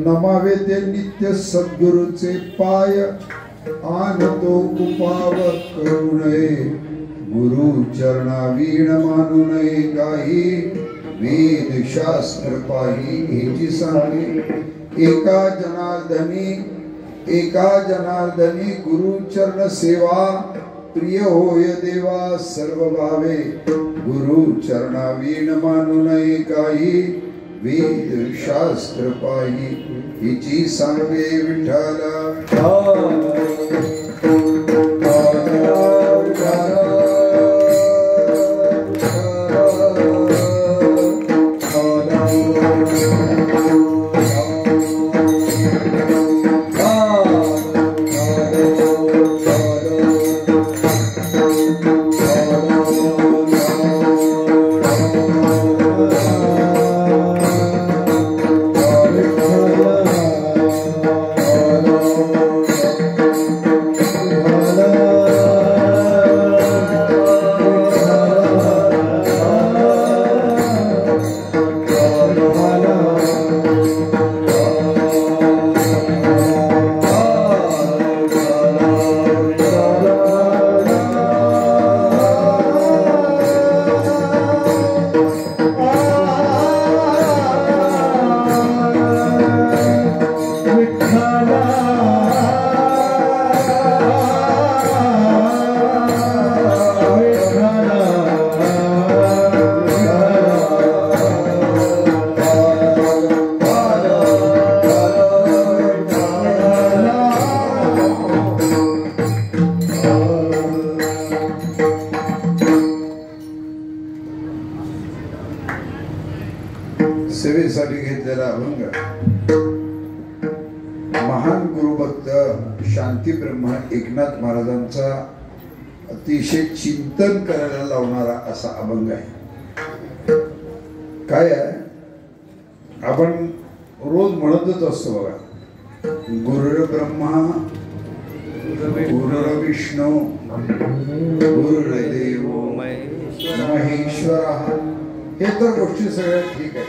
नमावे ते नित्य सद्गुरुचे पाय आणतो कुपावत करू नये गुरु चरणा वीण मानू नये काही वेद शास्त्र पाही हेची सांगे एका जनार्दनी गुरु चरण सेवा प्रिय होय देवा सर्व भावे गुरु चरणा वीण मानू नये काही वेद शास्त्र पाही हिची सांगे विठ्ठला सेवेसाठी घेतलेला अभंग महान गुरुभक्त शांती ब्रह्म एकनाथ महाराजांचा अतिशय चिंतन करायला लावणारा असा अभंग आहे. काय आहे, आपण रोज म्हणतच असतो बघा, गुरुर् ब्रह्मा गुरुर्विष्णू गुरुर्देव महेश्वरः. हे तर गोष्टी सगळ्या ठीक आहे.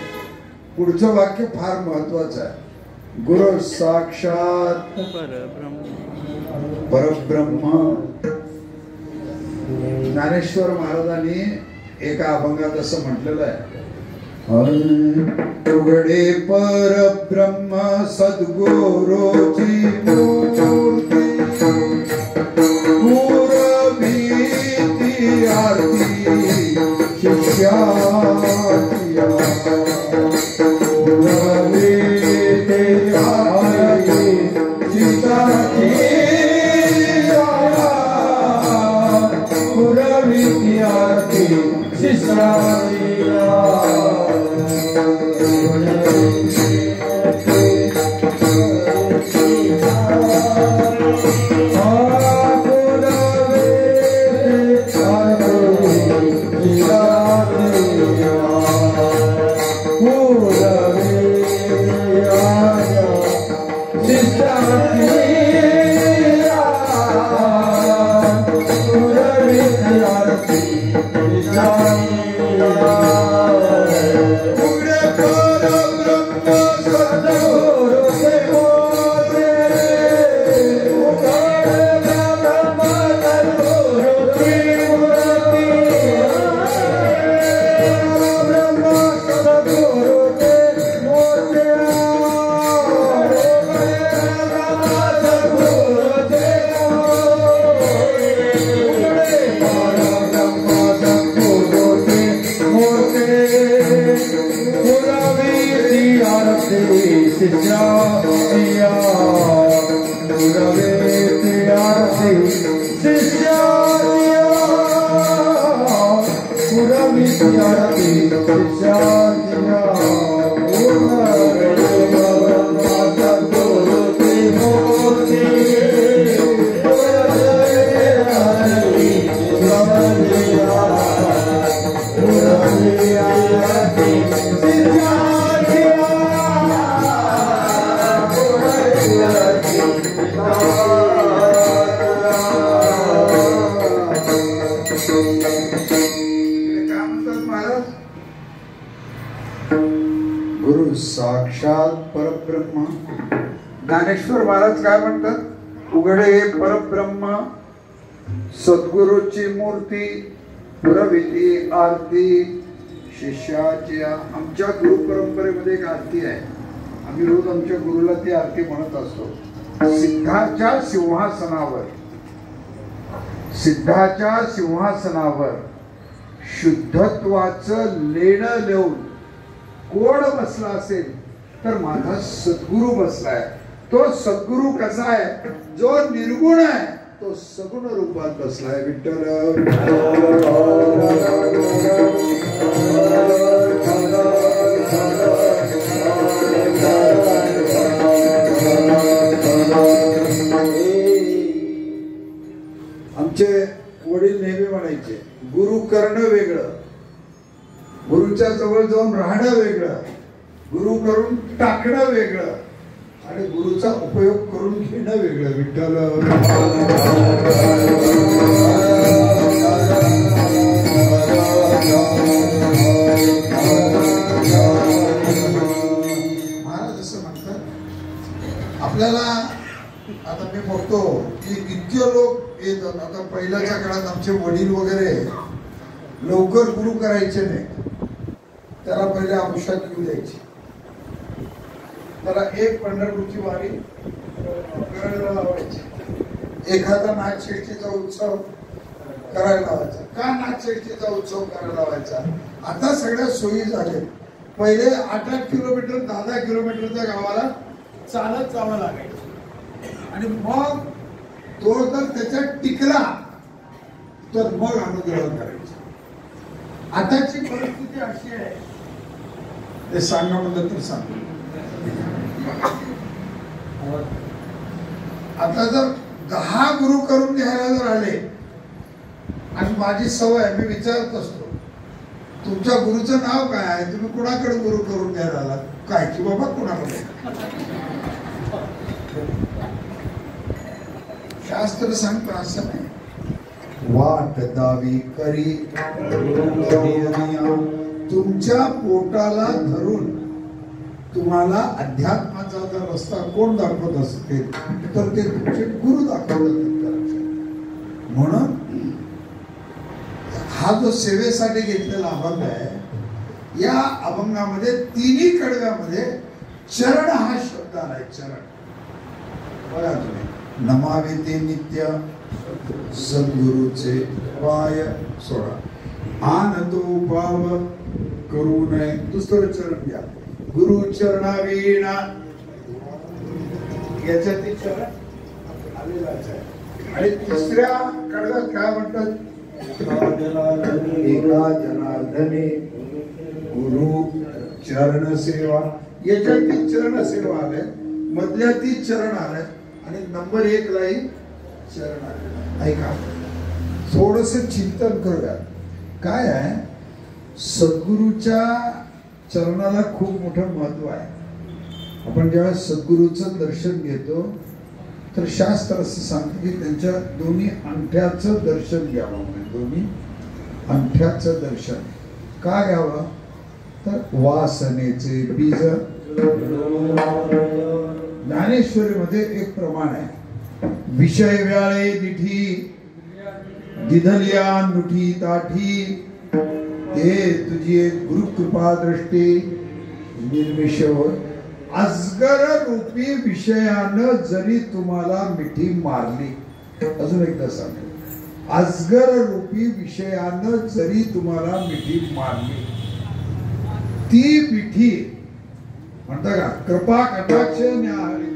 पुढचं वाक्य फार महत्वाचं आहे. गुरु साक्षात परब्रह्म. ज्ञानेश्वर महाराजांनी एका अभंगात असं म्हटलेलं आहे, उघडे परब्रह्म सद्गुरूची मूर्ती, पुरविती आरती शिष्याची, पुरविती आरती शिष्याची, पुरविती आरती शिष्याची. साक्षात परब्रह्म. ज्ञानेश्वर महाराज काय म्हणतात, उघडे परब्रह्म सद्गुरूची मूर्ती, पुरविती आरती शिष्याची. आमच्या गुरु परंपरेमध्ये एक आरती आहे. आम्ही रोज आमच्या गुरुला ती आरती म्हणत असतो. सिद्धाच्या सिंहासनावर, सिद्धाच्या सिंहासनावर शुद्धत्वाचं लेणं लिहून कोण बसला असेल तर माझा सद्गुरू बसलाय. तो सद्गुरू कसा आहे, जो निर्गुण आहे तो सगुण रूपात बसलाय. विठ्ठल आमचे वडील नेहमी म्हणायचे, गुरु करणं वेगळं, गुरुच्या जवळ जाऊन राहणं वेगळं, गुरु करून टाकणं वेगळं आणि गुरुचा उपयोग करून घेणं वेगळं. विठ्ठल महाराज असं म्हणतात. आपल्याला आता मी बघतो की इतके लोक येतात. आता पहिल्याच्या काळात आमचे वडील वगैरे लवकर गुरु करायचे नाही. त्याला पहिले अंशात घेऊन द्यायची. त्याला एक पंढरपूरची वारी करायला लावायची. एखादा नागषष्ठीचा उत्सव करायला लावायचा. का नागषष्ठीचा उत्सव करायला लावायचा? आता सगळ्या सोयी झाल्या. पहिले 8-8 किलोमीटर 10-10 किलोमीटरच्या गावाला चालत जावं लागायचं आणि मग तो जर त्याच्यात टिकला तर मग अनुग्रह करायचं. आताची परिस्थिती अशी आहे, ते सांगा म्हणलं तर सांग. आता जर 10 गुरु करून घ्यायला जर आले आणि माझी सवय आहे, मी विचारत असतो तुमच्या गुरुचं नाव काय आहे, तुम्ही कुणाकडे गुरु करून घ्यायला आलात काय, की बाबा कुणाकडे. शास्त्र सांगतं असं नाही. वाट दावी करी तुमच्या पोटाला धरून तुम्हाला अध्यात्माचा जर रस्ता कोण दाखवत असते तर ते तुमचे गुरु दाखवतात. म्हणून हा जो सेवेसाठी घेतलेला अभंग आहे, या अभंगामध्ये तिन्ही कडव्यामध्ये चरण हा शब्द आलाय. चरण बघा तुम्ही, नमावे ते नित्य सद्गुरूचे पाय सोडा, आन तो पाव करू नये. दुसरं चरण घ्या, गुरु चरणावीणा, याच्यात ते चरण आलेलाच आहे. आणि तिसऱ्या कडव्यात काय म्हणतात, एका जनार्दने गुरु चरण सेवा. याच्यात ती चरण सेवा आले, मधल्या ती चरण आले आणि नंबर 1 ला चरण आले. ऐका, थोडस चिंतन करूया. काय आहे, सद्गुरूच्या चरणाला खूप मोठं महत्व आहे. आपण जेव्हा सद्गुरूचं दर्शन घेतो तर शास्त्र असं सांगतं की त्यांच्या दोन्ही अंगठ्याचं दर्शन घ्यावं. दोन्ही अंगठ्याचं दर्शन का घ्यावं, तर वासनेचे बीज. ज्ञानेश्वरीमध्ये एक प्रमाण आहे, विषय व्याळे दिठी दिधलिया नुठी ताठी, ते तुझी गुरु कृपा दृष्टी निर्विषय होय. अजगर रूपी विषयानं जरी तुम्हाला मिठी मारली, अजून एकदा सांगतो, अजगर रूपी विषयानं जरी तुम्हाला मिठी मारली, ती मिठी म्हणता का, कृपा कटाक्ष न्याहाळी,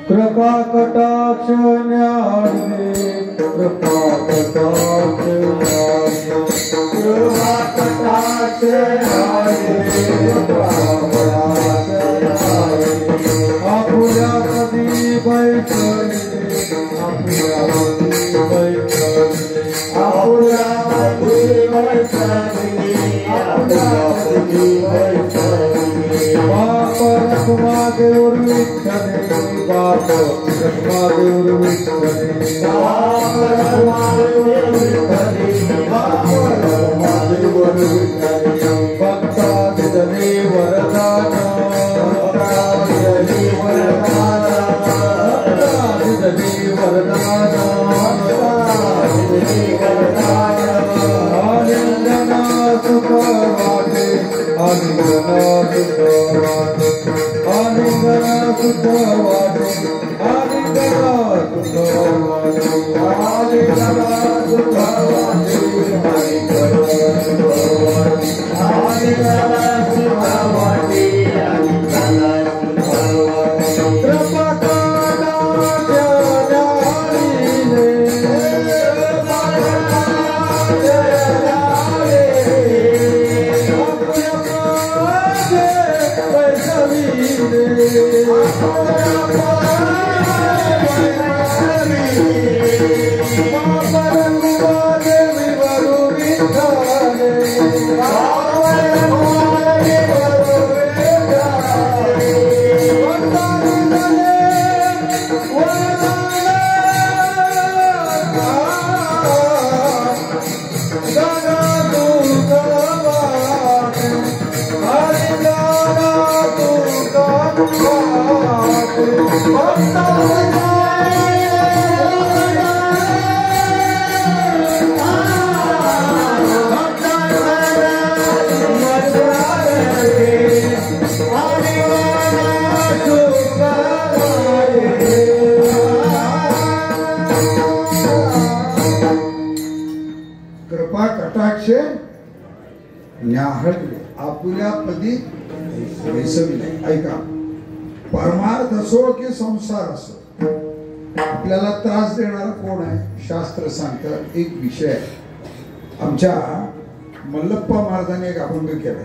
कृपा कटाक्ष न्याहाळी, कृपा कटाक्ष न्याहाळी, कृपा कटाक्ष न्याहाळी, कृपा कटाक्ष न्याहाळी. आपुल्या कधी बैठली, आपुल्या कधी बैठली, आपुल्या कधी बैठली, आपुल्या कधी बैठली. बाप रखमा देऊर विठ्ठले, बाप रखमा देऊर विठ्ठले, बाप रखमा देऊर विठ्ठले, बाप रखमा देऊर विठ्ठले. भक्ता दिदले वरदान, भक्ता दिदले वरदान, भक्ता दिदले वरदान, भक्ता दिदले वरदान. आलिंगना सुख वाटे, आलिंगना सुख वाटे, आलिंगना सुख वाटे, आलिंगना सुख वाटे, आलिंगना सुख वाटे, आलिंगना सुख वाटे, आलिंगना सुख वाटे. कृपा कटाक्ष न्याहाळीले, कृपा कटाक्ष न्याहाळीले, आपुल्या पादे बैठविले, आपुल्या पादे बैठविले. बाप रखमा देवी वरु विठ्ठले, बाप रखमा देवी वरु विठ्ठले. भक्ता दिदले वरदान, गाना तुका वाटे, गाना तुका वाटे. भक्ता कृपा कटाक्ष न्याहाळले, आपुल्या पदी बैसविले. ऐका, परमार्थ असो की संसार असो, आपल्याला त्रास देणारा कोण आहे, शास्त्र सांगतं एक विषय आहे. आमच्या मल्लप्पा महाराजांनी एक अभंग केलाय,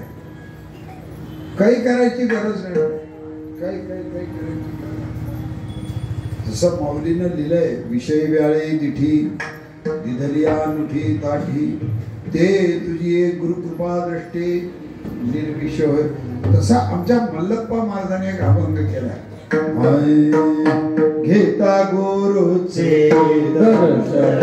काही करायची गरज नाही, काही करायची गरज. जसं माऊलीनं लिहिलंय, विषय व्याळे दिठी दिधलिया नुठी ताठी ते तुझी एक गुरुकृपा दृष्टी निर्विष होय. तसा आमच्या मल्लप्पा महाराजांनी एक अभंग केलाय. घेता गुरुचे दर्शन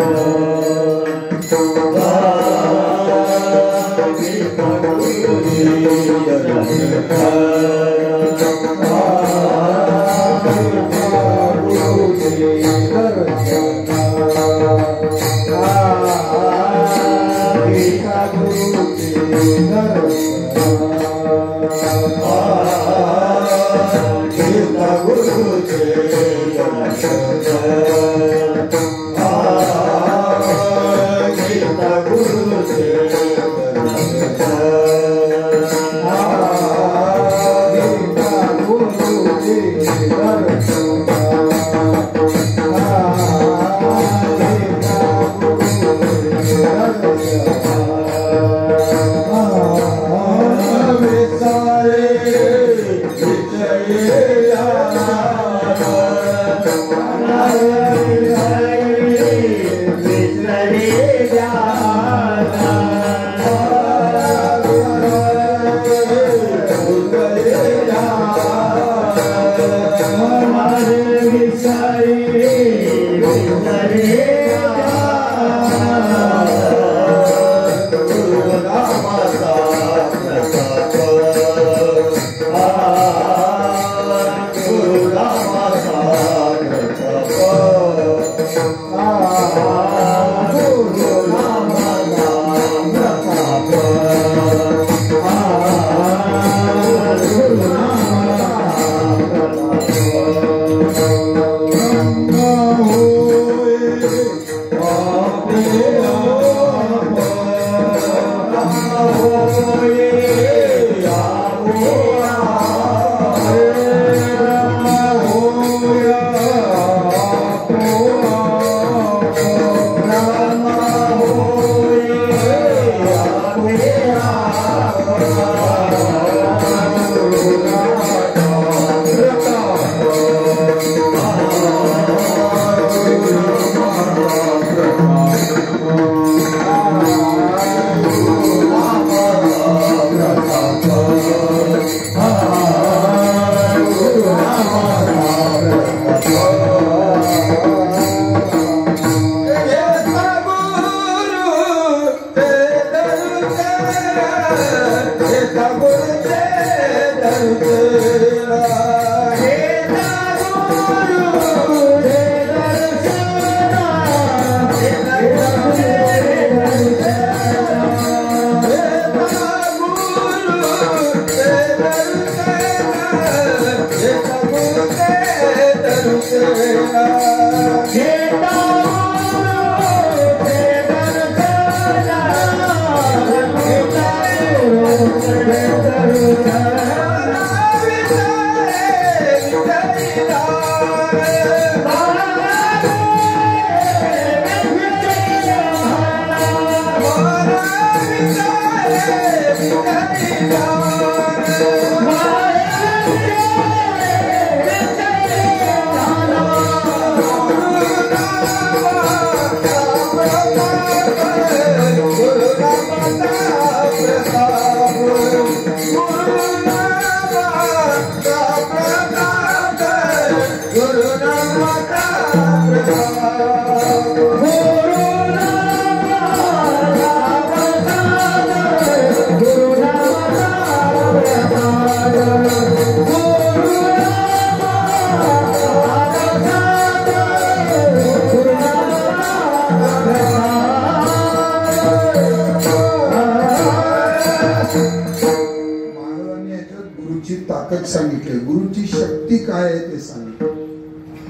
सांगितले. गुरुची शक्ती काय आहे ते सांगितले.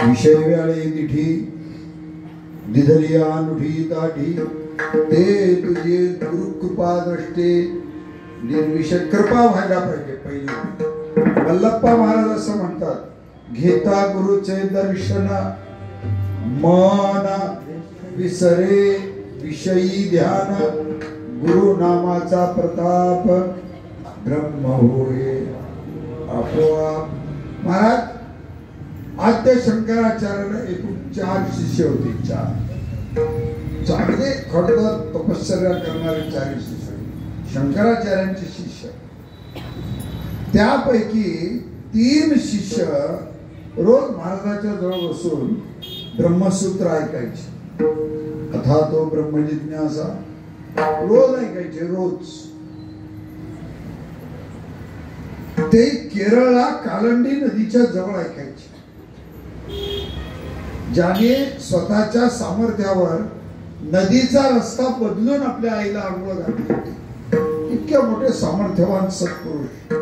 विषय व्याळे दिठी दिधलिया नुठी ताठी ते तुझे गुरु कृपा दृष्टी निर्विषय कृपा व्हायला पाहिजे. पहिली वल्लप्पा महाराज असं म्हणतात, घेता गुरुचे दर्शन मन विसरे विषयी ध्यान गुरु नामाचा प्रताप ब्रह्म होय आपोआप. महाराज आद्य शंकराचार्याला एकूण 4 शिष्य होते. 4 चांगले खडतर तपश्चर्या करणारे 4 शिष्य शंकराचार्यांचे शिष्य. त्यापैकी 3 शिष्य रोज महाराजांच्या जवळ बसून ब्रह्मसूत्र ऐकायचे. कथा तो ब्रह्मजिज्ञासा रोज ऐकायचे. रोज ते केरळला कालंडी नदीच्या जवळ ऐकायचे. ज्याने स्वतःच्या सामर्थ्यावर नदीचा रस्ता बदलून आपल्या आईला आंघोळ घातली होती. इतके मोठे सामर्थ्यवान सत्पुरुष.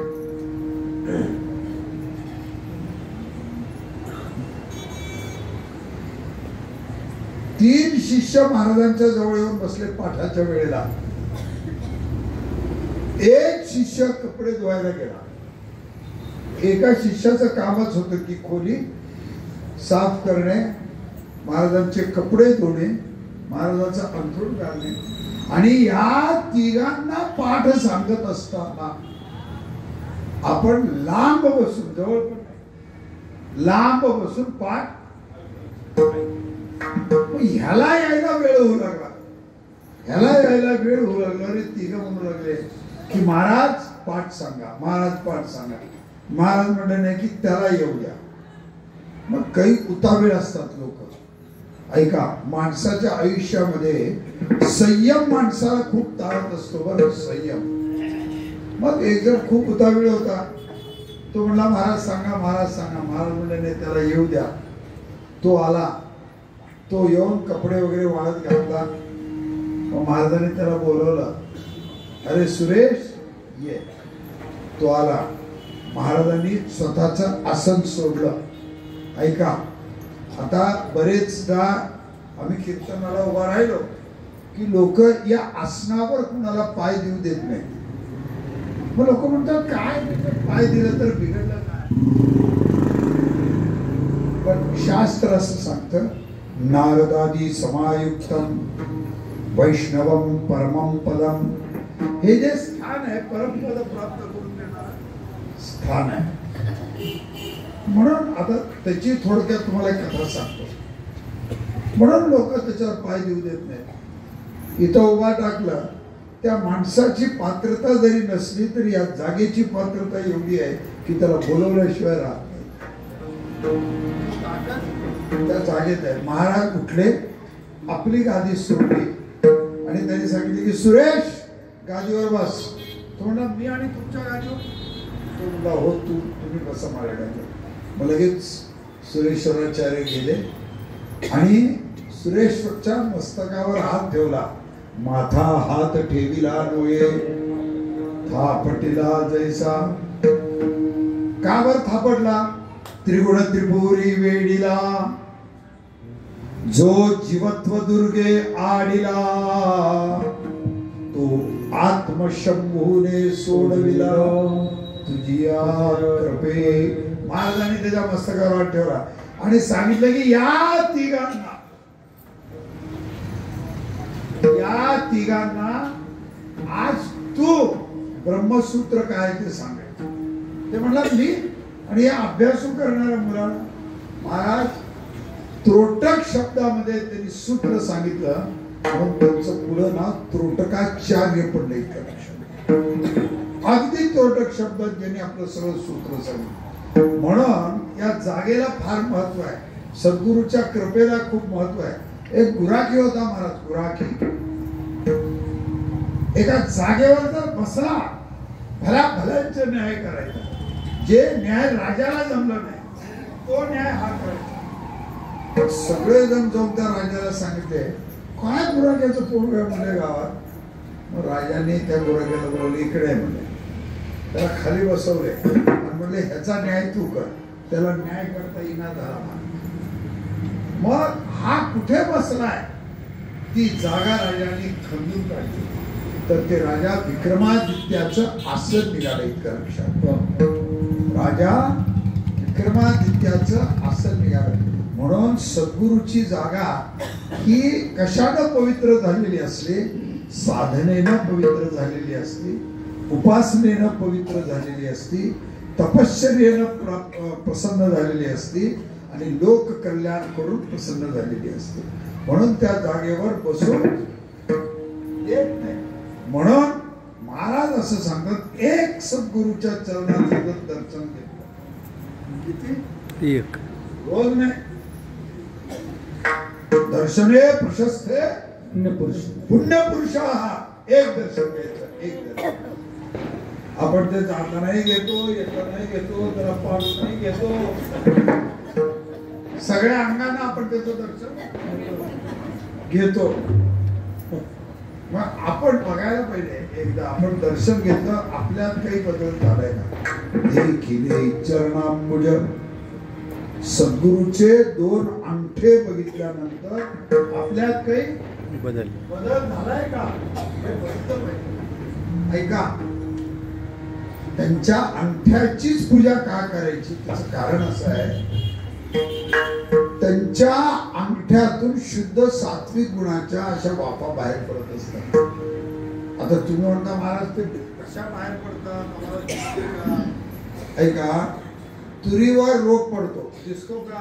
तीन शिष्य महाराजांच्या जवळ येऊन बसले पाठाच्या वेळेला. एक शिष्य कपडे धुवायला गेला. एका शिष्याचं कामच होतं की खोली साफ करणे, महाराजांचे कपडे धुणे, महाराजांचं अंथरूण घालणे. आणि या तिघांना पाठ सांगत असताना आपण लांब बसून, जवळ पण नाही, लांब बसून पाठ. ह्याला यायला वेळ होऊ लागला. ह्याला यायला वेळ होऊ लागला. अरे तिघ म्हणू लागले की महाराज पाठ सांगा, महाराज पाठ सांगा. महाराज म्हणले नाही की त्याला येऊ द्या. मग काही उतावीळ असतात लोक. ऐका, माणसाच्या आयुष्यामध्ये संयम माणसाला खूप तारत असतो बरं, संयम. मग एक जण खूप उतावीळ होता. तो म्हणला महाराज सांगा, महाराज सांगा. महाराज म्हणले नाही त्याला येऊ द्या. तो आला. तो येऊन कपडे वगैरे वाळत घातला. मग महाराजांनी त्याला बोलवलं. अरे सुरेश ये. तो आला. महाराजांनी स्वतःचं आसन सोडलं. ऐका, आता बरेचदा आम्ही कीर्तनाला उभा राहिलो की लोक या आसनावर कुणाला पाय देऊ देत नाही. मग लोक म्हणतात काय पाय दिलं तर बिघडलं काय. पण शास्त्र असं सांगतं, नारदादी समायुक्तम वैष्णवम परमम पदम. हे जे स्थान आहे परमपद प्राप्त करून देणार स्थान आहे. म्हणून आता त्याची थोडक्यात तुम्हाला एक कथा सांगतो. म्हणून लोक त्याच्यावर पाय देऊ देत नाहीत. इथं उभा टाकलं, त्या माणसाची पात्रता जरी नसली तरी या जागेची पात्रता एवढी आहे की त्याला बोलवल्याशिवाय राहत नाही. त्या जागेत आहे. महाराज उठले, आपली गादी सोडली आणि त्यांनी सांगितले की सुरेश गादीवर बस. तो म्हणला मी आणि तुमच्या गादीवर. तो म्हणला हो तुम्ही बसा माझ्या गादीवर. मग लगेच सुरेश्वराचार्य गेले आणि सुरेश्वरच्या मस्तकावर हात ठेवला. माथा हात ठेविला नोये थापटिला जैसा. का बर थापडला? त्रिगुण त्रिपुरी वेडीला जो जीवत्व दुर्गे आडिला तो आत्मशंभूने सोडविला तुझिया कृपे. महाराजांनी त्याच्या मस्तकावर हात ठेवला आणि सांगितलं की या तिघांना आज तू ब्रह्मसूत्र काय ते सांगायचं. ते म्हणला मी. आणि या अभ्यासू करणाऱ्या मुलाला महाराज त्रोटक शब्दामध्ये त्यांनी सूत्र सांगितलं. म्हणून त्यांचं पुढं नाव त्रोटकाचार्य पडलं. अगदी त्रोटक शब्दात ज्यांनी आपलं सर्व सूत्र सांगितलं. म्हणून या जागेला फार महत्व आहे. सद्गुरूच्या कृपेला खूप महत्व आहे. एक गुराखी होता महाराज. गुराखी एका जागेवर जर बसला, भल्या भल्यांचे न्याय करायचा. जे न्याय राजाला जमलं नाही तो न्याय हा करायचा. सगळेजण जाऊन त्या राजाला सांगितले काय गुराख्याचं पोरग आहे म्हणजे गावात. मग राजाने त्या गुराख्याला बोलवले, इकडे आहे म्हणजे. त्याला खाली बसवले आणि म्हणले ह्याचा न्याय तू कर. त्याला न्याय करता येईना झाला. मग हा कुठे बसलाय ती जागा राजाने खंदून काढली. तर ते राजा विक्रमादित्याचं आसन निघालं. इतकं लक्षात. राजा विक्रमादित्याचं आसन निघालं. म्हणून सद्गुरूची जागा ही कशानं पवित्र झालेली असली? साधनेनं पवित्र झालेली असती, उपासनेनं पवित्र झालेली असती, तपश्चर्येनं प्रसन्न झालेली असती आणि लोक कल्याण करून प्रसन्न झालेली असते. म्हणून त्या जागेवर बसून येत नाही. म्हणून महाराज असं सांगत एक सद्गुरूच्या चरणात दर्शन घेतलं किती एक रोज नाही. दर्शने प्रशस्ते पुण्यपुरुष हा एक दर्शन घ्यायचं. एक दर्शन आपण ते जातानाही घेतो, येतानाही घेतो, जरा पाऊस नाही घेतो, सगळ्या अंगाने आपण त्याचं दर्शन घेतो. मग आपण बघायला पाहिजे एकदा आपण दर्शन घेतलं आपल्यात काही बदल झालाय का. हे केले चरणांबुज सद्गुरूचे 2 अंगठे बघितल्यानंतर आपल्यात काही बदल झालाय का हे बघितलं पाहिजे. ऐका, त्यांच्या अंगठ्याचीच पूजा का करायची त्याचं कारण असं आहे, त्यांच्या अंगठ्यातून शुद्ध सात्विक गुणाच्या अशा वाफा बाहेर पडत असतात. आता तुम्ही म्हणता महाराज ते कशा बाहेर पडतात. ऐका, तुरीवर रोग पडतो दिसतो का.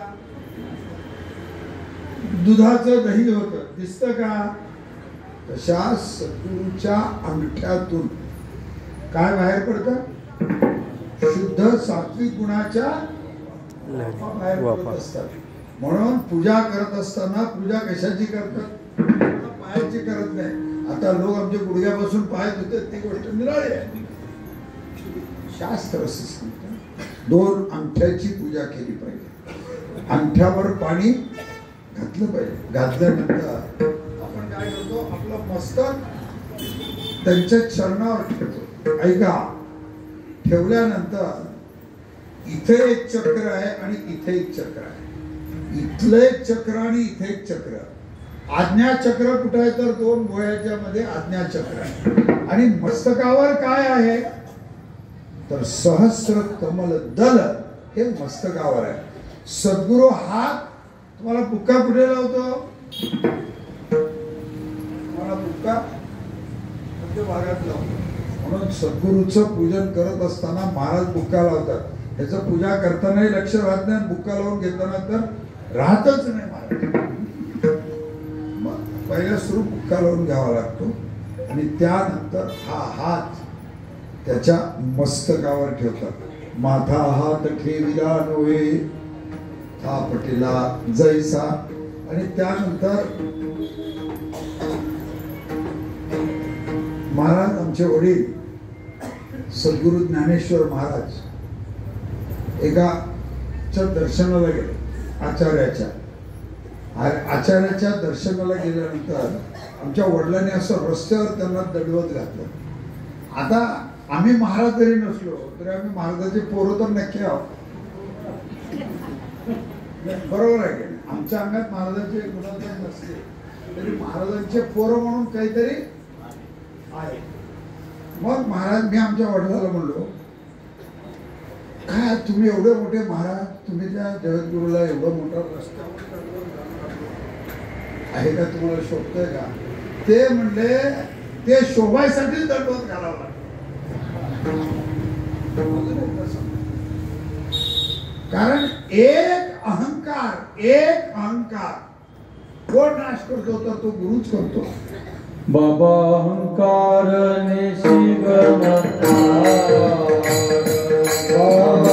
दुधाचं दही होतं दिसतं का. तशा सद्गुरूच्या अंगठ्यातून काय बाहेर पडतं, शुद्ध सात्विक गुणाच्या बाहेर पडत असतात. म्हणून पूजा करत असताना पूजा कशाची करतात, पायाची करत नाही. आता लोक आमच्या गुडघ्यापासून पाय धुतात ती गोष्ट निराळी आहे. शास्त्र असं सांगतं 2 अंगठ्याची पूजा केली पाहिजे. अंगठ्यावर पाणी घातलं पाहिजे. घातल्यानंतर आपण काय करतो, आपलं मस्तक त्यांच्या चरणावर ठेवतो. ऐका, ठेवल्यानंतर इथे एक चक्र आहे आणि इथे एक चक्र आहे. इथलं एक चक्र आणि इथे एक चक्र. आज्ञा चक्र कुठे आहे तर 2 भोयाच्या मध्ये आज्ञा चक्र आहे. आणि मस्तकावर काय आहे तर सहस्र कमल दल हे मस्तकावर आहे. सद्गुरू हात तुम्हाला बुक्का कुठे लावतो, तुम्हाला बुक्का मध्य भागात लावतो. म्हणून सद्गुरूचं पूजन करत असताना महाराज बुक्का लावतात. त्याचं पूजा करतानाही लक्ष राहत नाही, बुक्का लावून घेताना तर राहतच नाही महाराज. मग पहिला सुरू बुक्का लावून घ्यावा लागतो आणि त्यानंतर हा हात त्याच्या मस्तकावर ठेवतात. माथा हात ठेविला नव्हे थापटिला जैसा. आणि त्यानंतर महाराज आमचे वडील सद्गुरू ज्ञानेश्वर महाराज एकाच्या दर्शनाला गेले. आचार्याच्या दर्शनाला गेल्यानंतर आमच्या वडिलांनी असं रस्त्यावर त्यांना दडवत घातलं. आता आम्ही महाराज जरी नसलो तरी आम्ही महाराजाचे पोरं तर नक्की आहोत. बरोबर आहे की आमच्या अंगात महाराजांचे गुणधर्म नसले तरी महाराजांचे पोरं म्हणून काहीतरी आहे. मग महाराज मी आमच्या वडिलाला म्हणलो, काय तुम्ही एवढे मोठे महाराज, तुम्ही त्या जगद्गुरूला एवढं मोठा रस्त्यावर आहे का, तुम्हाला शोभतंय का. ते म्हणले ते शोभायसाठी दंडवत घालावं लागतं. कारण एक अहंकार कोण नाश करतो तर तो गुरुच करतो. बाबा अहंकार Oh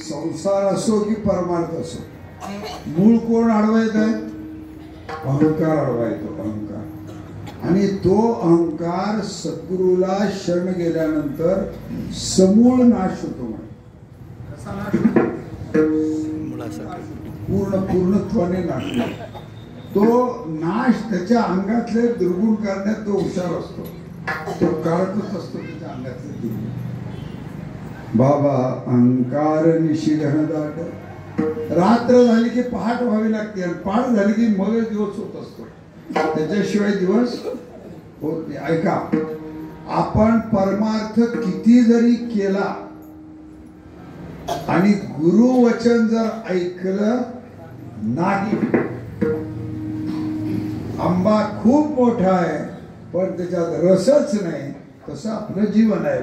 संसार असो की परमार्थ असो, मूळ कोण अडवायत आहे? अहंकार अडवायतो, अहंकार. आणि तो अहंकार सद्गुरूला शरण गेल्यानंतर समूळ नाश होतो. म्हणे कसा नाश होतो? पूर्णत्वाने नाश होतो. तो नाश त्याच्या अंगातले दुर्गुण करण्यात तो हुशार असतो, तो काढतच असतो त्याच्या अंगातले दुर्गुण. बाबा अहंकार निशिघन दाट, रात्र झाली की पहाट व्हावी लागते आणि पहाट झाली की मग दिवस होत असतो, त्याच्याशिवाय दिवस होत नाही. ऐका, आपण परमार्थ किती जरी केला आणि गुरु वचन जर ऐकलं नाही, आंबा खूप मोठा आहे पण त्याच्यात रसच नाही, तसं आपलं जीवन आहे.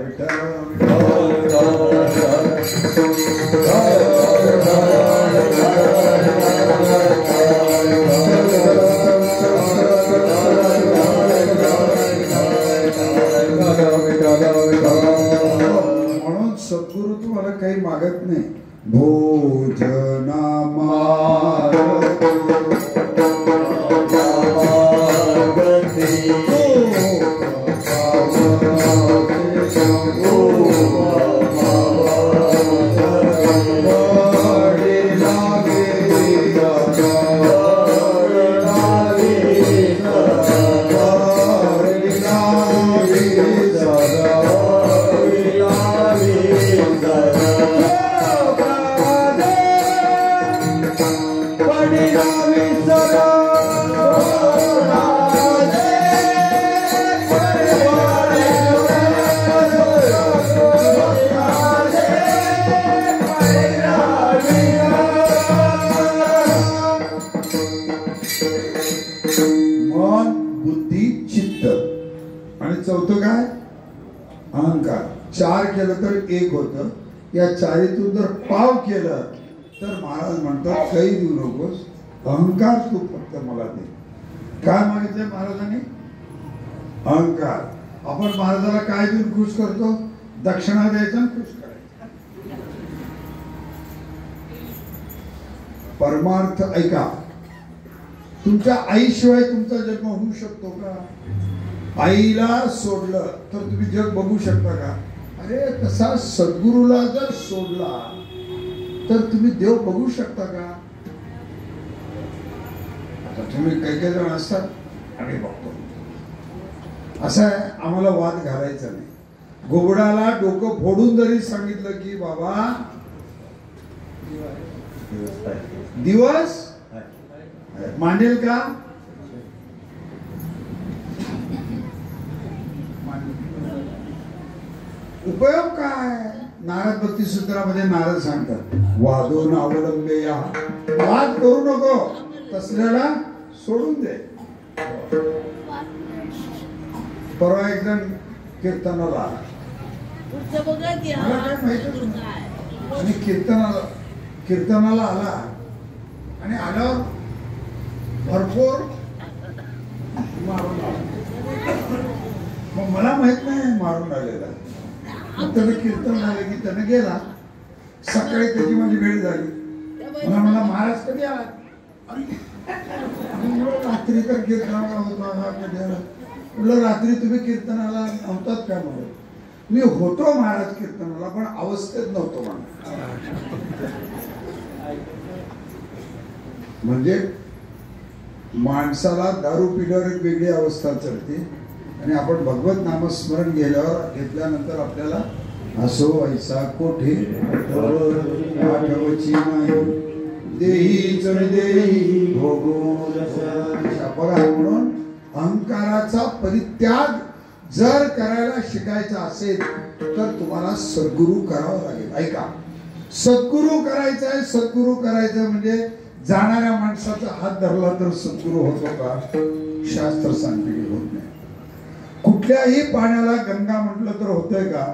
म्हणून सद्गुरु तुम्हाला काही मागत नाही. भोजना चार केलं तर एक होतं. या चारीतून जर पाव केलं तर महाराज म्हणतात काही देऊ नकोस, अहंकार तू फक्त मला दे. काय मागितलंय महाराजांनी? अहंकार. आपण महाराजाला काय देऊन खुश करतो? दक्षिणा द्यायचा खुश करायचं. परमार्थ ऐका, तुमच्या आईशिवाय तुमचा जन्म होऊ शकतो का? आईला सोडलं तर तुम्ही जग बघू शकता का? अरे तसा सद्गुरूला जर सोडला तर तुम्ही देव बघू शकता का? आता तुम्ही काही काही जण असतात आम्ही बघतो, असं आहे. आम्हाला वाद घालायचा नाही. घोबडाला डोकं फोडून जरी सांगितलं की बाबा दिवस मांडेल का? उपयोग काय? नारद भक्ती सूत्रामध्ये नारद सांगतात, वादो नावलंबे या, वाद करू नको, तसल्याला सोडून दे. परवा एक जण कीर्तनाला आला, मला काय माहितच नाही, आणि कीर्तनाला आला आणि आल्यावर भरपूर मारून आला. मग मला माहित नाही मारून आलेला. त्याला कीर्तन झालं की त्याने गेला. सकाळी त्याची माझी भेट झाली. मला म्हणला महाराज कधी आला? रात्री तर कीर्तनाला होता. कधी आला? म्हटलं रात्री तुम्ही कीर्तनाला नव्हतात का? म्हणून मी होतो महाराज कीर्तनाला, पण अवस्थेत नव्हतो म्हणून. म्हणजे माणसाला दारू पिल्यावर एक वेगळी अवस्था चढते आणि आपण भगवत नामस्मरण घेतल्यानंतर आपल्याला असो ऐसा कोठे आठवची नाही देही देही भोगो बघा. म्हणून अहंकाराचा परित्याग जर करायला शिकायचा असेल तर तुम्हाला सद्गुरू करावं लागेल. ऐका, सद्गुरू करायचं आहे. सद्गुरू करायचं म्हणजे जाणाऱ्या माणसाचा हात धरला तर सद्गुरू होतो का? शास्त्र सांगते की होत नाही. कुठल्याही पाण्याला गंगा म्हटलं तर होतंय का?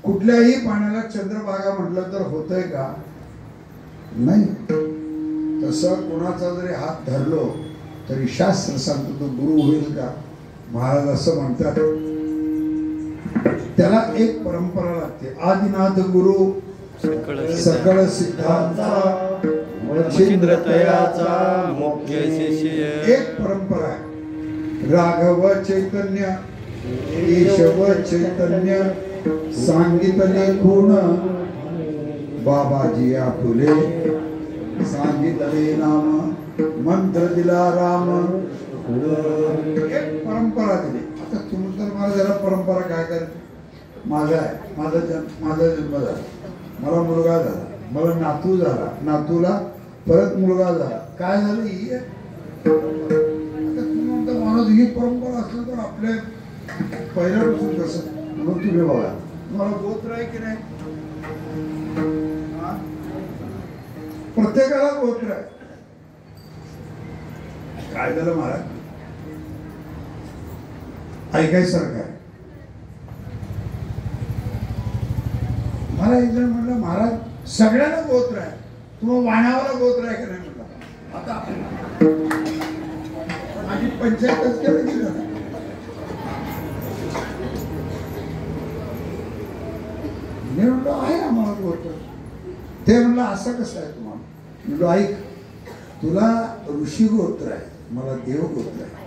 कुठल्याही पाण्याला चंद्रभागा म्हटलं तर होतंय का? नाही. तसं कोणाचा जरी हात धरलो तरी शास्त्र सांगतो तो गुरु होईल का? महाराज असं म्हणतात. त्याला एक परंपरा लागते. आदिनाथ गुरु सकळ सिद्धांचा मच्छिंद्र तयाचा मुख्य शिष्य. एक परंपरा आहे. राघव चैतन्य केशव चैतन्य सांगितले खूण बाबाजी आपुले सांगितले नाम मंत्र दिला राम. एक परंपरा दिली. आता तुम्ही तर मला जरा परंपरा काय करते? माझा जन्म झाला, मला मुलगा झाला, मला नातू झाला, नातूला परत मुलगा झाला, काय झालं? ही आता तुम्ही म्हणता माणूस ही परंपरा असलं तर आपल्या पहिल्यापासून कसं म्हणून तुम्ही बघा तुम्हाला गोत्र आहे की नाही? प्रत्येकाला गोत्र आहे. काय झालं महाराज? ऐकायसारखं आहे. मला एक जण म्हणलं महाराज सगळ्यांना गोत्र आहे, तुम्हाला वाण्यावाला गोत्र आहे की नाही म्हटलं. आता माझी पंचायतच केलं की नाही? मी म्हणलो आहे आम्हाला गोत्र. ते म्हणलं असं कसं आहे तुम्हाला? म्हणलो ऐक, तुला ऋषी गोत्र आहे, मला देव गोत्र आहे.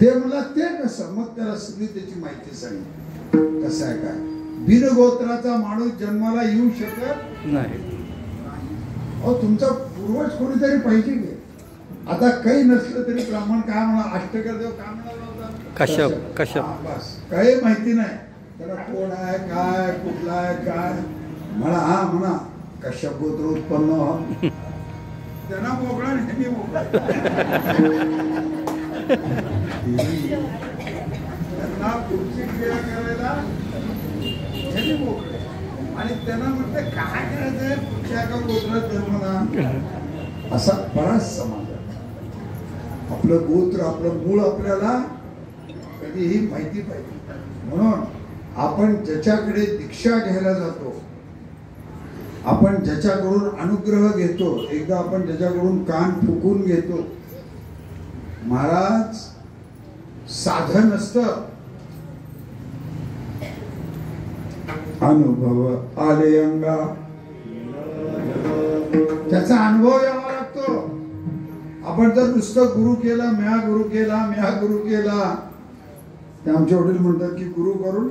ते म्हणला ते कसं? मग त्याला सगळी त्याची माहिती सांगितली. कसं आहे काय? बिन गोत्राचा माणूस जन्माला येऊ शकत नाही. अहो तुमचा पूर्वज कोणीतरी पाहिजे की. आता काही नसलं तरी ब्राह्मण काय म्हणा, अष्टकर देव काय म्हणाला होता? कश्यप. बस काही माहिती नाही त्याला कोण आहे, काय, कुठला आहे, काय म्हणा. हा म्हणा कश्यप गोत्र उत्पन्न त्यांना मोकळा नाही मोकळा. त्यांना पुढची क्रिया करायला मोकळे आणि त्यांना म्हणते काय करायचंय पुढच्या एका गोत्रात जन्मला. असा बराच समाज आहे. आपलं गोत्र, आपलं मूळ आपल्याला कधीही माहिती पाहिजे. म्हणून आपण ज्याच्याकडे दीक्षा घ्यायला जातो, आपण ज्याच्याकडून अनुग्रह घेतो, एकदा आपण ज्याच्याकडून कान फुकून घेतो, महाराज साधन असतं. अनुभव आले अंगा, त्याचा अनुभव यावा लागतो. आपण जर नुसतं गुरु केला, म्या गुरु केला, म्या गुरु केला, ते आमचे वडील म्हणतात की गुरु करून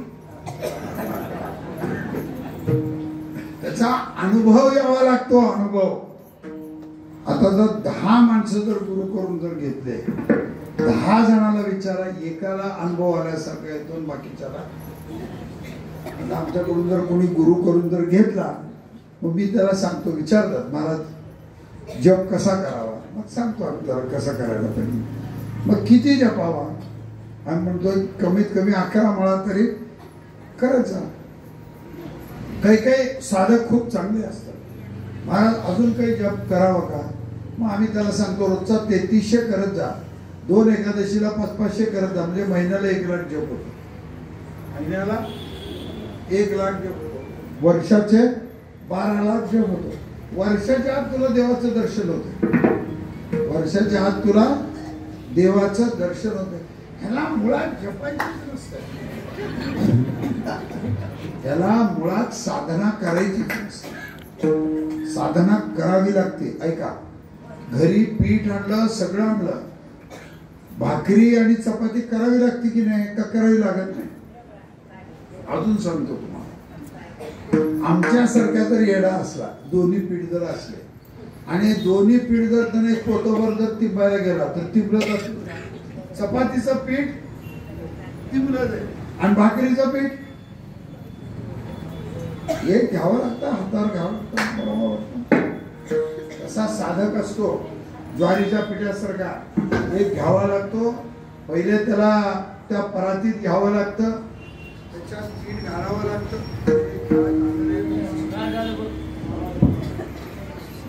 त्याचा अनुभव यावा लागतो. अनुभव. आता जर 10 माणसं जर गुरु करून जर घेतले, 10 जणाला विचारा, एकाला अनुभव आल्यासारखा येतो, बाकीच्याला. आमच्याकडून जर कोणी गुरु करून जर घेतला, मग मी त्याला सांगतो, विचारतात महाराज जप कसा करावा, मग सांगतो आम्ही त्याला कसा करायला पाहिजे. मग किती जपावा? आम्ही म्हणतो कमीत कमी 11 माळा तरी करायचा. काही काही साधक खूप चांगले असतात. महाराज अजून काही जप करावं का? मग आम्ही त्याला सांगतो रोजचा 3300 करत जा, 2 एकादशीला 500 करत जा, म्हणजे महिन्याला 1 लाख जप होतो. महिन्याला 1 लाख जप होतो, वर्षाचे 12 लाख जप होतो. वर्षाच्या आत तुला देवाचं दर्शन होतं. वर्षाच्या आत तुला देवाचं दर्शन होतं. ह्याला मुळात जपायचं नसतं, त्याला मुळात साधना करायची नसते. साधना करावी लागते. ऐका, घरी पीठ आणलं, सगळं आणलं, भाकरी आणि चपाती करावी लागते की नाही? का करावी लागत नाही? अजून सांगतो तुम्हाला, आमच्यासारख्या जर येडा असला, दोन्ही पीठ जर असले आणि दोन्ही पीठ जर त्याने पोटभर जर तिंबायला गेला तर तिंबलं असतं. चपातीचं पीठ तिंबलं जाईल आणि भाकरीचं पीठ एक घ्यावं लागतं, हातावर घ्यावं लागतं. तसा साधक असतो ज्वारीच्या पिठासारखा. एक घ्यावा लागतो, पहिले त्याला त्या परातीत घ्यावं लागतं, त्याच्यात पीठ घालावं लागतं,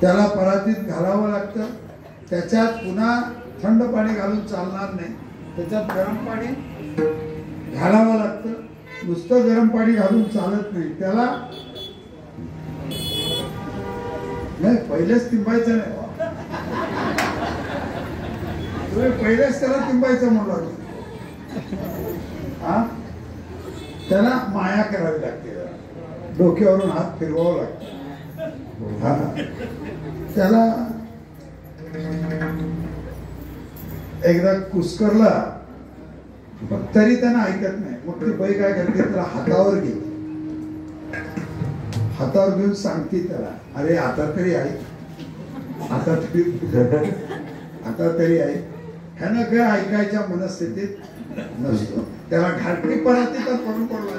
त्याला परातीत घालावं लागतं, त्याच्यात पुन्हा थंड पाणी घालून चालणार नाही, त्याच्यात गरम पाणी घालावं लागतं. नुसतं गरम पाणी घालून चालत नाही, त्याला नाही पहिलेच तिंबायचं नाही. तुम्ही पहिलेच त्याला तिंबायचं म्हणलं, हा त्याला माया करावी लागते, डोक्यावरून हात फिरवावं लागतं. हा त्याला एकदा कुस्करला तरी त्यांना ऐकत नाही. मग ती बाई काय करते, त्याला हातावर घेते, हातावर घेऊन सांगते त्याला, अरे आता तरी ऐक, आता तरी ऐक. ह्यानं काय ऐकायच्या मनस्थितीत नसतो, त्याला घाटणीपणा तिथं पडून पडला,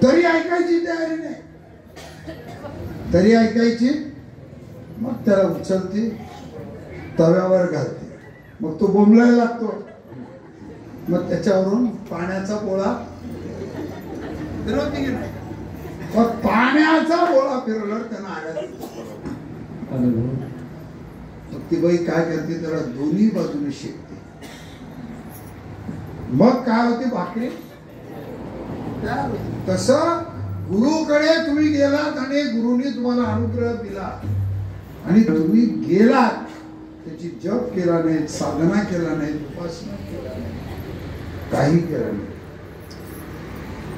तरी ऐकायची तयारी नाही, तरी ऐकायची. मग त्याला उचलते, तव्यावर घालते, मग तो बोंबलायला लागतो. मग त्याच्यावरून पाण्याचा गोळा फिरवते की नाही, मग पाण्याचा गोळा फिरवल्यावर त्यांना आल्यात. मग ती बाई काय करते, त्याला दोन्ही बाजूने शेकते. मग काय होते, भाकरी. तसं गुरुकडे तुम्ही गेलात आणि गुरुनी तुम्हाला अनुग्रह दिला आणि तुम्ही गेलात, त्याची जप केला नाही, साधना केला नाही, उपासना केला नाही, काही केलं नाही.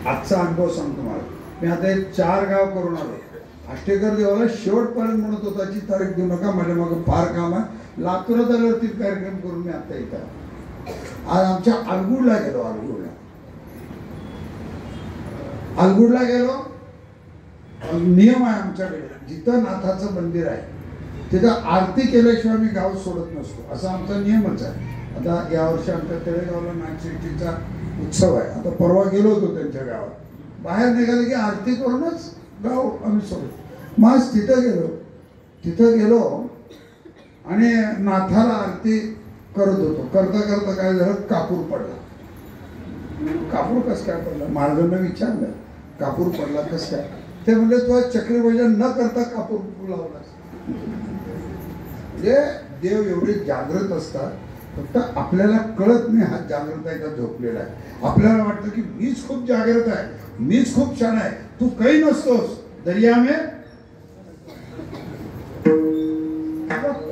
आजचा अनुभव सांगतो मला. मी आता एक 4 गाव करून आलो. आष्टेकर देवाला शेवटपर्यंत म्हणत होता ची तारीख देऊ नका, माझ्या मागं फार काम आहे. लातूरात आल्यावरती कार्यक्रम करून मी आता इथं आज आमच्या अलगुडला गेलो. अलगुडला गेलो. नियम आहे आमच्याकडे, जिथं नाथाचं मंदिर आहे तिथं आरती केल्याशिवाय मी गाव सोडत नसतो, असा आमचा नियमच आहे. आता यावर्षी आमच्या तळेगावला नागशेट्टीचा उत्सव आहे. आता परवा गेलो होतो त्यांच्या गावात. बाहेर निघाले की आरती करूनच गाव आम्ही सोडतो. मग आज तिथं गेलो आणि नाथाला आरती करत होतो. करता करता काय झालं, कापूर पडला. कापूर कसं काय पडला, महाराजांना विचारलं, कापूर पडला कसं काय. ते म्हणजे तो चक्रीभजन न करता कापूर लावला. म्हणजे देव एवढे जागृत असतात, फक्त आपल्याला कळत नाही हा जागृत आहे का झोपलेला आहे. आपल्याला वाटतं की मीच खूप जागृत आहे, मीच खूप छान आहे. तू काही नसतोस, दर्या में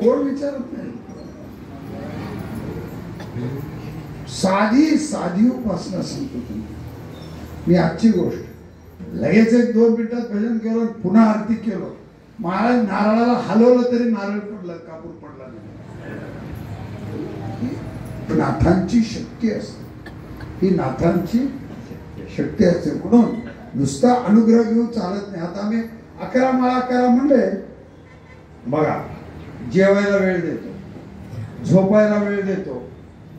कोण विचारत नाही. साधी उपासना सांगतो तुम्ही. मी आजची गोष्ट लगेच 1-2 मिनिटात भजन केलं, पुन्हा आरती केलं. महाराज नारळाला हलवलं तरी नारळ पडला, कापूर पडला नाही. नाथांची शक्ती असते, ही नाथांची शक्ती असते. म्हणून नुसता अनुग्रह घेऊन चालत नाही. आता आम्ही 11 माळा करा म्हणले, बघा जेवायला वेळ देतो, झोपायला वेळ देतो,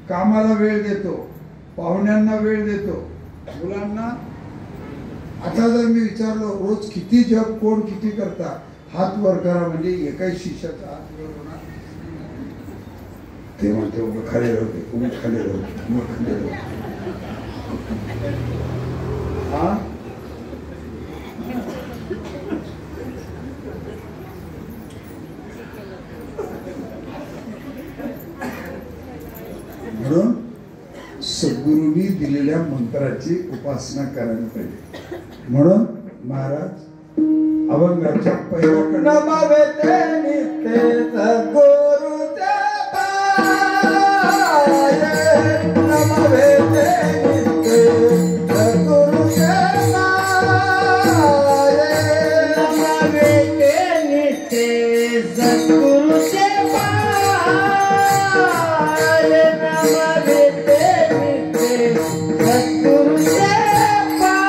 कामाला वेळ देतो, पाहुण्यांना वेळ देतो, मुलांना. आता जर मी विचारलो रोज किती जप कोण किती करता, हात वर करा म्हणजे एकाही शिष्याचा हात वर होणार. ते म्हणते उभं खाली होते, उभं खाली होते, उभं खाली होते. हा म्हणून सद्गुरूंनी दिलेल्या मंत्राची उपासना करायला पाहिजे. म्हणून महाराज अभंगाच्या पहिल्या नमावे ते नित्य सद्गुरूचे पाय, नमावे ते नित्य सद्गुरूचे पाय, नमावे ते नित्य सद्गुरूचे पाय, नमावे ते नित्य सद्गुरूचे पाय.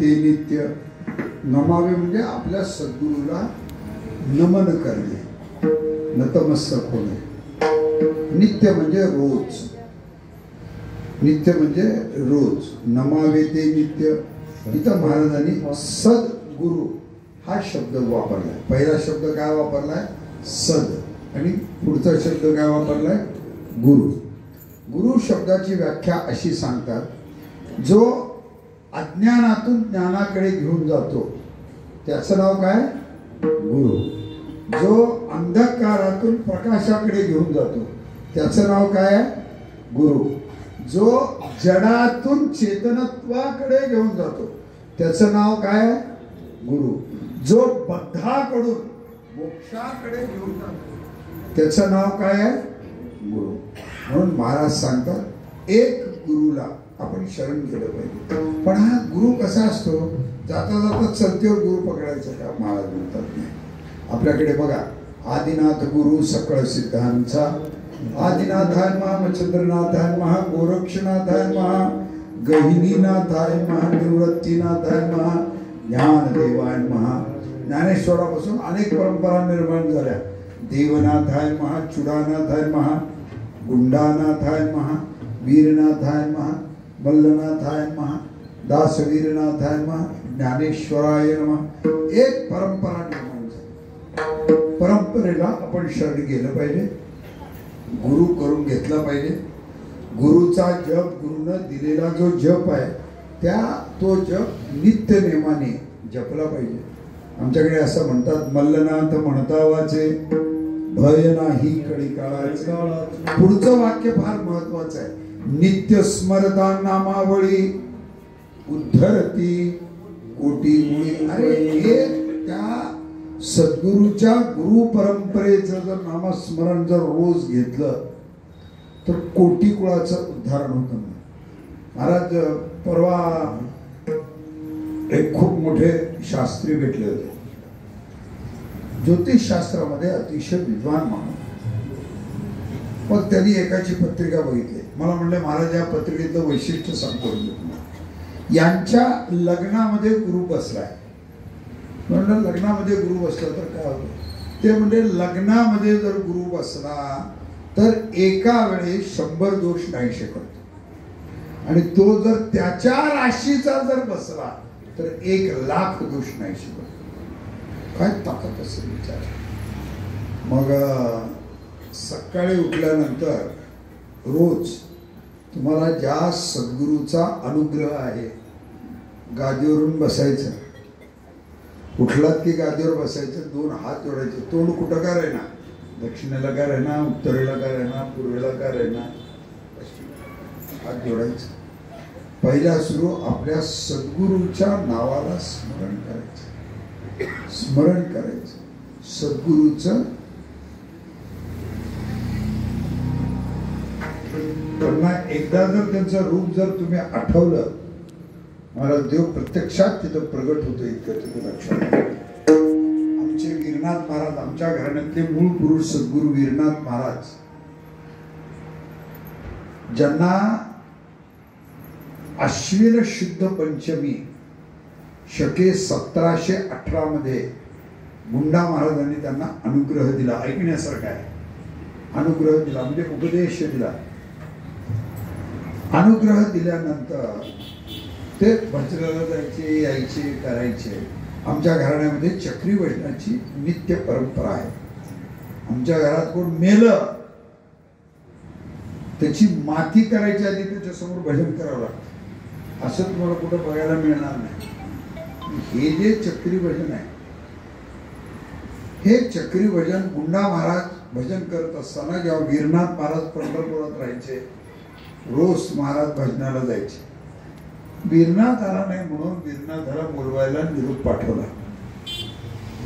ते नित्य. नमावे म्हणजे आपल्या सद्गुरूला नमन करणे, नतमस्तक होणे. नित्य म्हणजे रोज, नित्य म्हणजे रोज. नमावे ते नित्य. इथं महाराजांनी सद्गुरु हा शब्द वापरलाय. पहिला शब्द काय वापरलाय? सद. आणि पुढचा शब्द काय वापरलाय? गुरु. गुरु शब्दाची व्याख्या अशी सांगतात, जो अज्ञानातून ज्ञानाकडे घेऊन जातो त्याचं नाव काय? गुरु. जो अंधकारातून प्रकाशाकडे घेऊन जातो त्याचं नाव काय आहे? गुरु. जो जडातून चेतनत्वाकडे घेऊन जातो त्याचं नाव काय आहे? गुरु. जो बद्धाकडून मोक्षाकडे घेऊन जातो त्याचं नाव काय आहे? गुरु. म्हणून महाराज सांगतात एक गुरुला आपण शरण केलं पाहिजे. पण हा गुरु कसा असतो? जाता जाता चलतेवर गुरु पकडायचा का? महाराज म्हणतात नाही. आपल्याकडे बघा, आदिनाथ गुरु सकळ सिद्धांचा, आदिनाथाय महा, मच्छंद्रनाथाय महा, गोरक्षनाथाय महा, गहिनीनाथाय महा, निवृत्तीनाथाय महा, ज्ञानदेवाय महा. ज्ञानेश्वरापासून अनेक परंपरा निर्माण झाल्या. देवनाथाय महा, चुडानाथाय महा, गुंडानाथाय महा, वीरनाथाय महा, मल्लनाथाय महा, दासवीरनाथाय महा, ज्ञानेश्वराय नमः. एक परंपरा निर्माण झाली. परंपरेला आपण शरण गेलं पाहिजे, गुरु करून घेतला पाहिजे. गुरुचा जप, गुरुनं दिलेला जो जप आहे तो जप नित्य नेमाने जपला पाहिजे. आमच्याकडे असं म्हणतात, मल्लनाथ म्हणता वाचे, भय नाही कडी काळाचे. पुढचं वाक्य फार महत्वाचं आहे. नित्य स्मरता नामावळी, उद्धरती कोटी मुळी. अरे हे त्या सद्गुरूच्या गुरु परंपरेचं जर नामस्मरण जर रोज घेतलं तर कोटी कुळाचं उद्धारण होतं. महाराज परवा एक खूप मोठे शास्त्री भेटले होते, ज्योतिषशास्त्रामध्ये अतिशय विद्वान माणूस. मग त्यांनी एकाची पत्रिका बघितली. मला म्हणले, महाराज या पत्रिकेतलं वैशिष्ट्य सांगतो. यांच्या लग्नामध्ये गुरु बसलाय. म्हणलं लग्नामध्ये गुरु बसला तर काय होतं? ते म्हणजे लग्नामध्ये जर गुरु बसला तर एका वेळेस 100 दोष नाहीसे करतो. आणि तो जर त्याच्या राशीचा जर बसला तर 1,00,000 दोष नाहीसे करतो. काय ताकद असेल विचार. मग सकाळी उठल्यानंतर रोज तुम्हाला ज्या सद्गुरूचा अनुग्रह आहे गादीवरून बसायचं. उठलात की गादीवर बसायचं, 2 हात जोडायचे. तोंड कुठं का राहिना, दक्षिणेला का राहिना, उत्तरेला का राहिना, पूर्वेला का राहिना, हात जोडायचं. पहिला सुरू आपल्या सद्गुरूच्या नावाला स्मरण करायचं, स्मरण करायचं सद्गुरूचं. त्यांना एकदा जर त्यांचं रूप जर तुम्ही आठवलं, महाराज देव प्रत्यक्षात तिथं प्रगट होतो. इतकं तिथं लक्षात. आमचे वीरनाथ महाराज, आमच्या घराण्यातले मूळ पुरुष सद्गुरू वीरनाथ महाराज, ज्यांना अश्विन शुद्ध पंचमी शके 1718 मध्ये गुंडा महाराजांनी त्यांना अनुग्रह दिला. ऐकण्यासारखा आहे. अनुग्रह दिला म्हणजे उपदेश दिला. अनुग्रह दिल्यानंतर ते भजनाला जायचे, यायचे, करायचे. आमच्या घराण्यामध्ये चक्री भजनाची नित्य परंपरा आहे. आमच्या घरात कोण मेलं त्याची माती करायची आधी त्याच्यासमोर भजन करावं लागतं. असं तुम्हाला कुठं बघायला मिळणार नाही. हे जे चक्री भजन आहे, हे चक्री भजन गुंडा महाराज भजन करत असताना जेव्हा वीरनाथ महाराज पंढरपुरात राहायचे, रोज महाराज भजनाला जायचे. वीरनाथ आला नाही म्हणून वीरनाथाला बोलवायला निरोप पाठवला.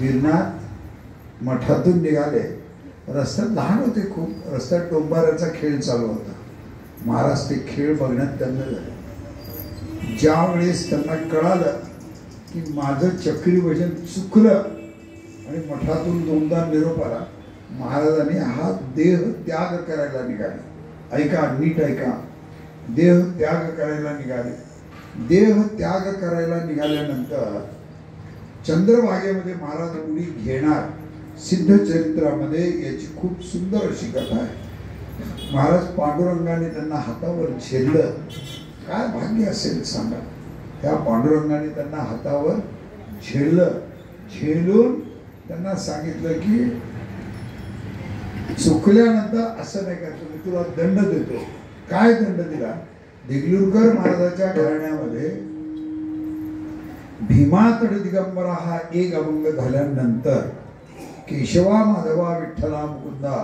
वीरनाथ मठातून निघाले. रस्त्यात लहान होते खूप. रस्त्यात डोंबाऱ्याचा खेळ चालू होता. महाराज ते खेळ बघण्यात त्यांना झाले. ज्या वेळेस त्यांना कळालं की माझं चक्री भजन चुकलं आणि मठातून 2दा निरोप आला, महाराजांनी हा देह त्याग करायला निघाले. ऐका, नीट ऐका. देह त्याग करायला निघाले. देह त्याग करायला निघाल्यानंतर चंद्रभागेमध्ये महाराज उडी घेणार सिद्ध चरित्रामध्ये याची खूप सुंदर अशी कथा आहे. महाराज पांडुरंगाने त्यांना हातावर झेललं. काय भाग्य असेल सांगा. त्या पांडुरंगाने त्यांना हातावर झेललं. झेलून त्यांना सांगितलं की चुकल्यानंतर असं नाही का, तुम्ही तुला दंड देतो. काय दंड दिला? देगलूरकर महाराजाच्या घराण्यामध्ये भीमा तड दिगंबरा हा एक अभंग झाल्यानंतर केशवा माधवा विठ्ठला मुकुंदा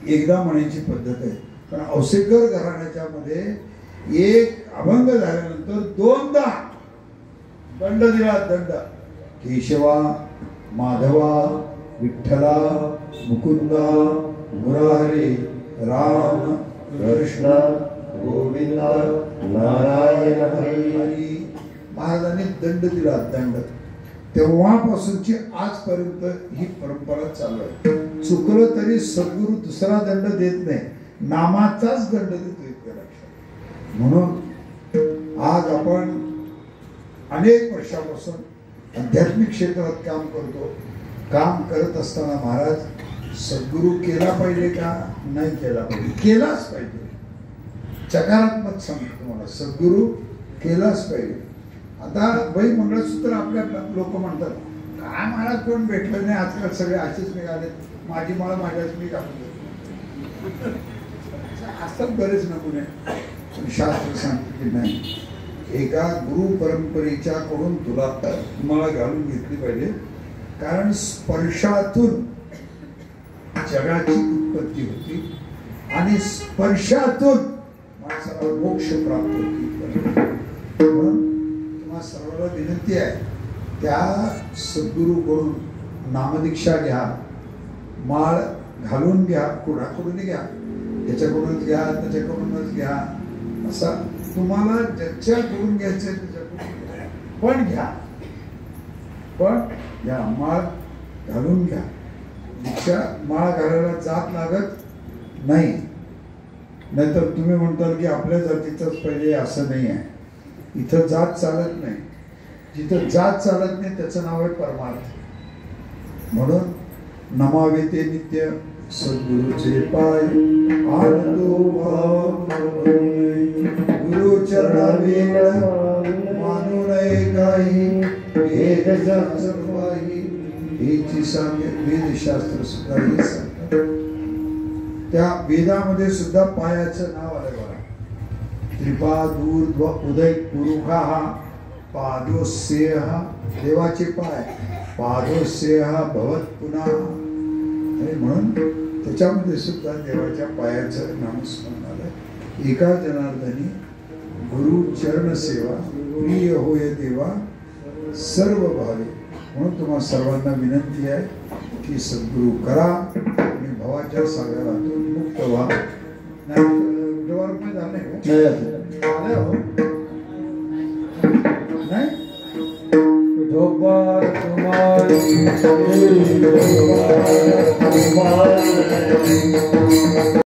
एकदा म्हणायची पद्धत आहे. पण औसेकर घराण्याच्या मध्ये एक अभंग झाल्यानंतर दोनदा दंड दिला. दंड केशवा माधवा विठ्ठला मुकुंदा मुरारी राम कृष्ण गोविंद नारायण हरी. महाराजांनी दंड दिला. दंड तेव्हापासूनची आजपर्यंत ही परंपरा चालू आहे. चुकलं तरी सद्गुरू दुसरा दंड देत नाही, नामाचाच दंड देतो. इतकं लक्षात. म्हणून आज आपण अनेक वर्षापासून आध्यात्मिक क्षेत्रात काम करतो. काम करत असताना महाराज सद्गुरू केला पाहिजे का नाही केला पाहिजे? केलाच पाहिजे. सकारात्मक सांगतो तुम्हाला, सद्गुरू केलाच पाहिजे. आता बाई मंगळसूत्र आपल्या लोक म्हणतात काय महाराज कोण भेटलं नाही, आजकाल सगळे असेच निघाले, माझी माळ माझ्याच मी कापतो. असतात बरेच नमुने. पण शास्त्र सांगते की नाही, एका गुरु परंपरेच्या कडून तुम्हाला घालून घेतली पाहिजे. कारण स्पर्शातून जगाची उत्पत्ती होती आणि स्पर्शातून माणसाला मोक्ष प्राप्त होती. तुम्हाला सर्वांना विनंती आहे, त्या सद्गुरूकडून नामदीक्षा घ्या, माळ घालून घ्या, कोणाकडून घ्या, त्याच्याकडूनच घ्या, त्याच्याकडूनच घ्या. असा तुम्हाला ज्याच्याकडून घ्यायचं त्याच्याकडून पण घ्या, पण घ्या, माळ घालून घ्या. दीक्षा माळ घालायला जात लागत नाही. नाहीतर तुम्ही म्हणताल की आपल्या जातीचंच पाहिजे, असं नाही आहे. इथं जात चालत नाही. जिथं जात चालत नाही त्याचं नाव आहे परमार्थ. म्हणून नमावे ते नित्य सद्गुरूचे पाय आनंदो गुरु चरणावे मानू नये काही वेद सर्वाही. हेची सांगे वेदशास्त्र सुद्धा हे सांगतात. त्या वेदामध्ये सुद्धा पायाचं नाव आलं बघा. त्रिपादूर्ध्व उदय पुरुखा पादोस्येह, देवाचे पाय, पादोस्येह भवत पुन्हा. आणि म्हणून त्याच्यामध्ये सुद्धा देवाच्या पायाचं नामस्मरण आलं. एका जनार्दनी गुरु चरण सेवा प्रिय होय देवा सर्व भावे. म्हणून तुम्हाला सर्वांना विनंती आहे की सद्गुरू करा आणि भवाच्या सागरातून मुक्त व्हा. नाही नाही